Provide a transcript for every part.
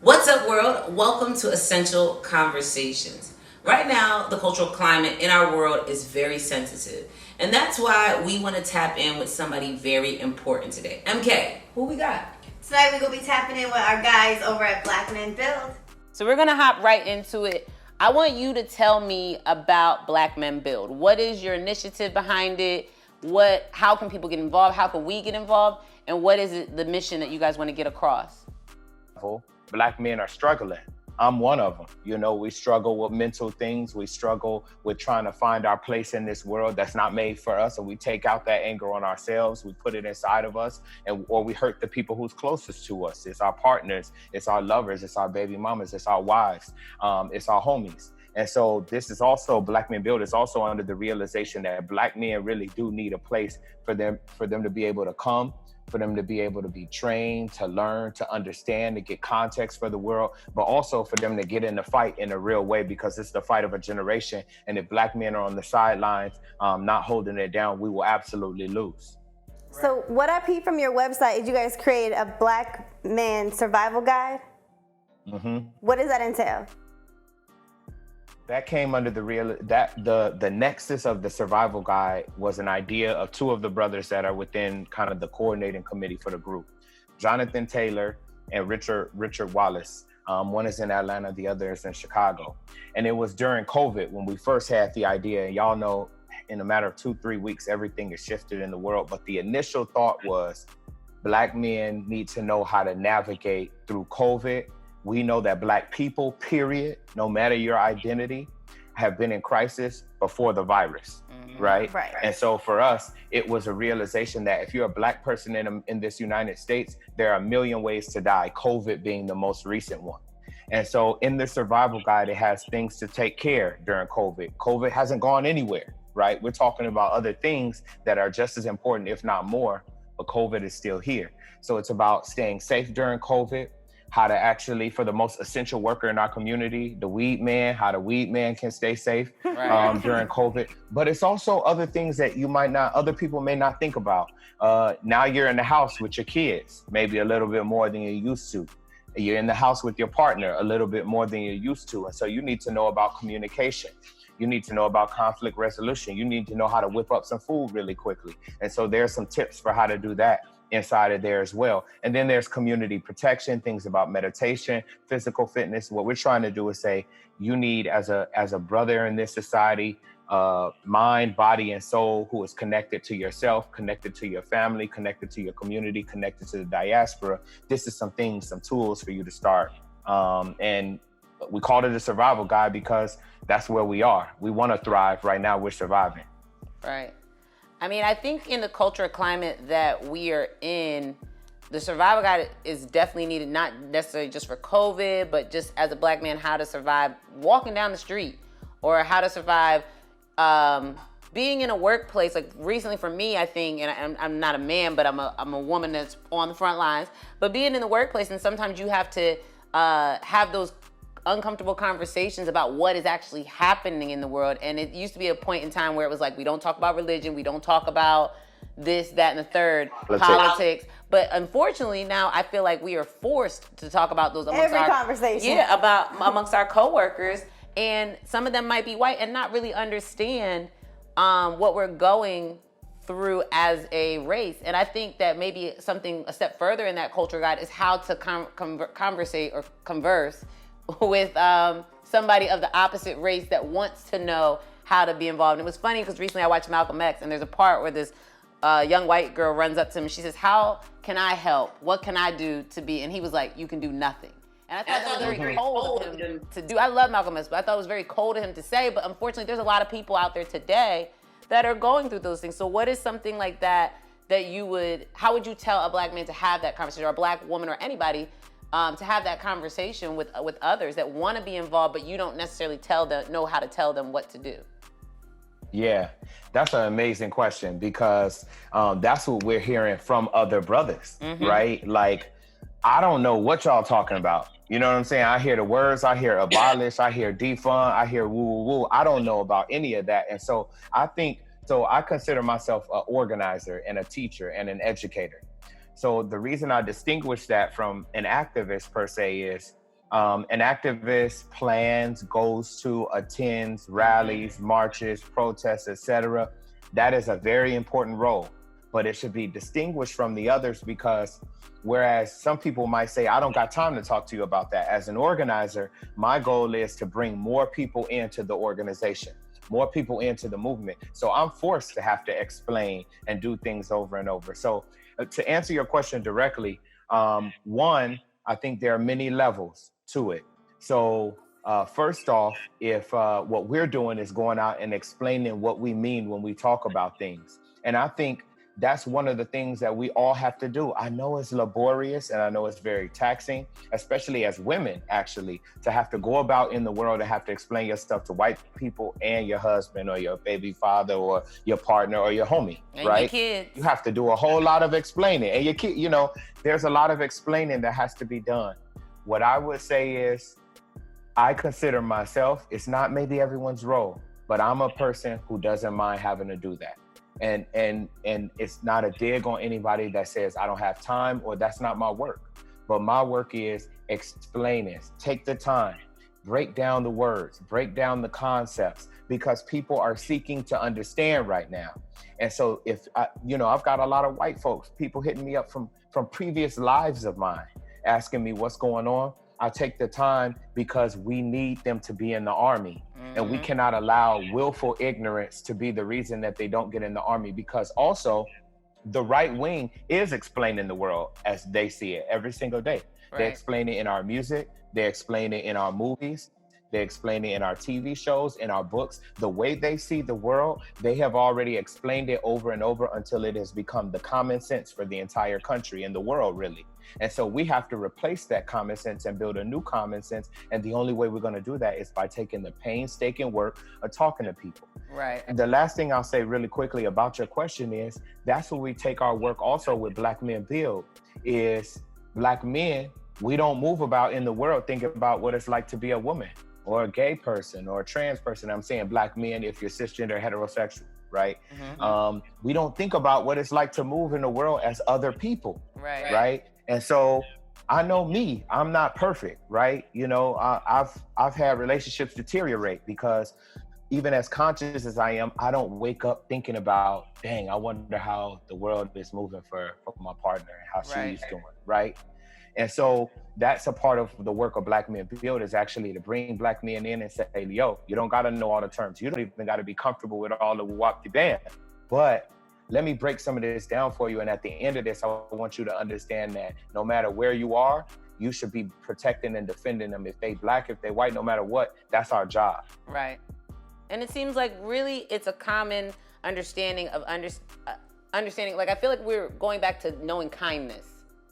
What's up, world? Welcome to Essential Conversations. Right now, the cultural climate in our world is very sensitive, and that's why we want to tap in with somebody very important today. MK, who we got? Tonight we're going to be tapping in with our guys over at Black Men Build. So we're going to hop right into it. I want you to tell me about Black Men Build. What is your initiative behind it? How can people get involved? How can we get involved? And what is the mission that you guys want to get across? Black men are struggling. I'm one of them. You know, we struggle with mental things. We struggle with trying to find our place in this world that's not made for us. And we take out that anger on ourselves. We put it inside of us, or we hurt the people who's closest to us. It's our partners. It's our lovers. It's our baby mamas. It's our wives. It's our homies. And so this is also, Black Men Build is also under the realization that Black men really do need a place for them to be able to come, for them to be able to be trained, to learn, to understand, to get context for the world, but also for them to get in the fight in a real way, because it's the fight of a generation. And if Black men are on the sidelines, not holding it down, we will absolutely lose. So what I peeped from your website is you guys created a Black man survival guide. Mm-hmm. What does that entail? That came under the nexus of the survival guide was an idea of two of the brothers that are within kind of the coordinating committee for the group, Jonathan Taylor and Richard Wallace. One is in Atlanta, the other is in Chicago. And it was during COVID when we first had the idea. And y'all know, in a matter of 2-3 weeks, everything has shifted in the world. But the initial thought was Black men need to know how to navigate through COVID. We know that Black people, period, no matter your identity, have been in crisis before the virus, right? And so for us, it was a realization that if you're a Black person in this United States, there are a million ways to die, COVID being the most recent one. And so in the survival guide, it has things to take care during COVID. COVID hasn't gone anywhere, right? We're talking about other things that are just as important, if not more, but COVID is still here. So it's about staying safe during COVID, how to actually, for the most essential worker in our community, the weed man, how the weed man can stay safe during COVID. But it's also other things that other people may not think about. Now you're in the house with your kids, maybe a little bit more than you're used to. You're in the house with your partner a little bit more than you're used to. And so you need to know about communication. You need to know about conflict resolution. You need to know how to whip up some food really quickly. And so there's some tips for how to do that inside of there as well. And then there's community protection, things about meditation, physical fitness. What we're trying to do is say, you need, as a brother in this society, mind, body, and soul, who is connected to yourself, connected to your family, connected to your community, connected to the diaspora. This is some tools for you to start. And we called it a survival guide because that's where we are. We want to thrive. Right now, we're surviving. Right. I mean, I think in the cultural climate that we are in, the survival guide is definitely needed, not necessarily just for COVID, but just as a Black man, how to survive walking down the street, or how to survive being in a workplace. Like recently for me, I think, and I'm not a man, but I'm a woman that's on the front lines, but being in the workplace, and sometimes you have to have those uncomfortable conversations about what is actually happening in the world. And it used to be a point in time where it was like, we don't talk about religion, we don't talk about this, that, and the third, politics. But unfortunately now I feel like we are forced to talk about those amongst conversation. Yeah, amongst our coworkers. And some of them might be white and not really understand what we're going through as a race. And I think that maybe a step further in that culture guide is how to converse with somebody of the opposite race that wants to know how to be involved. And it was funny because recently I watched Malcolm X, and there's a part where this young white girl runs up to him and she says, "How can I help? What can I do to be?" And he was like, "You can do nothing." And I thought that was very cold of him to do. I love Malcolm X, but I thought it was very cold of him to say. But unfortunately, there's a lot of people out there today that are going through those things. So what is something like that how would you tell a Black man to have that conversation, or a Black woman, or anybody, to have that conversation with others that want to be involved, but you don't necessarily know how to tell them what to do? Yeah, that's an amazing question, because that's what we're hearing from other brothers, right? Like, I don't know what y'all talking about. You know what I'm saying? I hear the words, I hear abolish, I hear defund, I hear woo, woo, woo. I don't know about any of that. And so I consider myself an organizer and a teacher and an educator. So the reason I distinguish that from an activist per se is An activist plans, goes to, attends rallies, marches, protests, etc. That is a very important role, but it should be distinguished from the others because whereas some people might say, I don't got time to talk to you about that. As an organizer, my goal is to bring more people into the organization, more people into the movement. So I'm forced to have to explain and do things over and over. So to answer your question directly, one, I think there are many levels to it. So first off, if what we're doing is going out and explaining what we mean when we talk about things. And I think that's one of the things that we all have to do. I know it's laborious and I know it's very taxing, especially as women, actually, to have to go about in the world and have to explain your stuff to white people and your husband or your baby father or your partner or your homie, and right? Your kids. You have to do a whole lot of explaining. And your kid, you know, there's a lot of explaining that has to be done. What I would say is, I consider myself, it's not maybe everyone's role, but I'm a person who doesn't mind having to do that. And it's not a dig on anybody that says I don't have time or that's not my work. But my work is explain this, take the time, break down the words, break down the concepts, because people are seeking to understand right now. And so if I've got a lot of white folks, people hitting me up from previous lives of mine, asking me what's going on. I take the time because we need them to be in the Army. And we cannot allow willful ignorance to be the reason that they don't get in the Army, because also the right wing is explaining the world as they see it every single day. Right. They explain it in our music. They explain it in our movies. They explain it in our TV shows, in our books. The way they see the world, they have already explained it over and over until it has become the common sense for the entire country and the world, really. And so we have to replace that common sense and build a new common sense. And the only way we're going to do that is by taking the painstaking work of talking to people. Right. And the last thing I'll say really quickly about your question is, that's where we take our work also with Black Men Build, is Black men, we don't move about in the world thinking about what it's like to be a woman or a gay person or a trans person. I'm saying Black men if you're cisgender, heterosexual, right? We don't think about what it's like to move in the world as other people, right? And so I know me, I'm not perfect, right? You know, I've had relationships deteriorate because even as conscious as I am, I don't wake up thinking about, dang, I wonder how the world is moving for my partner and how she's doing, right? And so that's a part of the work of Black Men Build, is actually to bring Black men in and say, hey, yo, you don't got to know all the terms. You don't even got to be comfortable with all the whoop band. But let me break some of this down for you. And at the end of this, I want you to understand that no matter where you are, you should be protecting and defending them. If they Black, if they white, no matter what, that's our job. Right. And it seems like really it's a common understanding of understanding. Like, I feel like we're going back to knowing kindness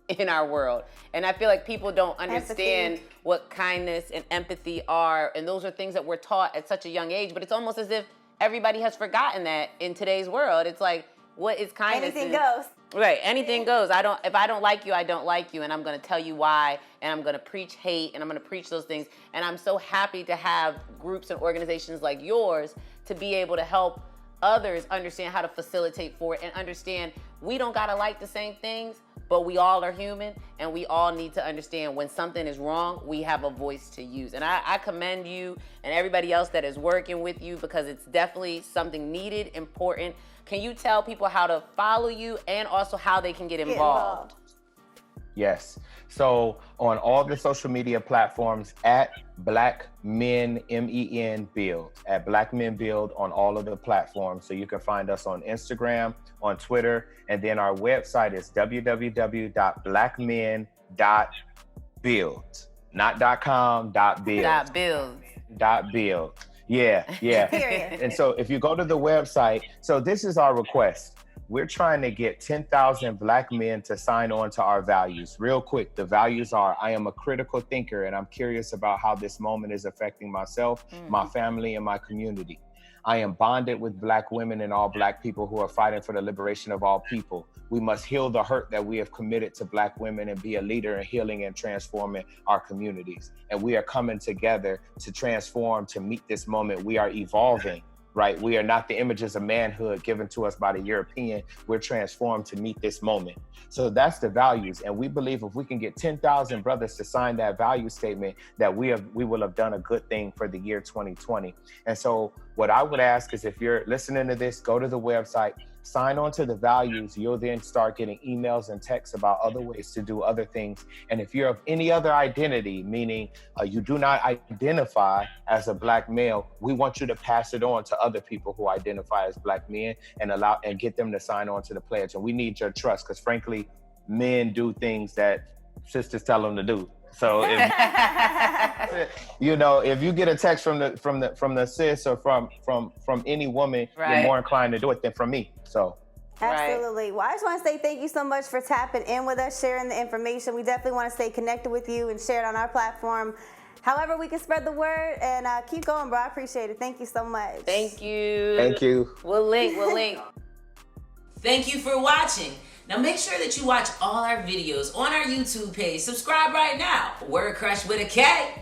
in our world. And I feel like people don't understand what kindness and empathy are. And those are things that we're taught at such a young age, but it's almost as if everybody has forgotten that in today's world. It's like, what is kindness? Anything goes. Right, anything goes. If I don't like you, I don't like you, and I'm gonna tell you why, and I'm gonna preach hate, and I'm gonna preach those things. And I'm so happy to have groups and organizations like yours to be able to help others understand how to facilitate for it and understand we don't gotta like the same things, but we all are human, and we all need to understand when something is wrong, we have a voice to use. And I commend you and everybody else that is working with you, because it's definitely something needed, important. Can you tell people how to follow you and also how they can get involved? Yes. So on all the social media platforms at Black Men, MEN Build, at Black Men Build on all of the platforms. So you can find us on Instagram, on Twitter, and then our website is www.blackmen.build, not .com, .build. .build. Yeah. And so if you go to the website, so this is our request. We're trying to get 10,000 Black men to sign on to our values. Real quick, the values are, I am a critical thinker and I'm curious about how this moment is affecting myself, my family, and my community. I am bonded with Black women and all Black people who are fighting for the liberation of all people. We must heal the hurt that we have committed to Black women and be a leader in healing and transforming our communities. And we are coming together to transform, to meet this moment. We are evolving right? We are not the images of manhood given to us by the European. We're transformed to meet this moment. So that's the values. And we believe if we can get 10,000 brothers to sign that value statement, that we will have done a good thing for the year 2020. And so what I would ask is, if you're listening to this, go to the website, sign on to the values. You'll then start getting emails and texts about other ways to do other things. And if you're of any other identity, meaning you do not identify as a Black male, we want you to pass it on to other people who identify as Black men and get them to sign on to the pledge. And we need your trust, because frankly, men do things that sisters tell them to do. So if, if you get a text from the sis or from any woman, you're more inclined to do it than from me. So absolutely. Well, I just want to say thank you so much for tapping in with us, sharing the information. We definitely want to stay connected with you and share it on our platform. However we can spread the word, and keep going, bro. I appreciate it. Thank you so much. Thank you. Thank you. We'll link. Thank you for watching. Now make sure that you watch all our videos on our YouTube page. Subscribe right now. Word Crush with a K.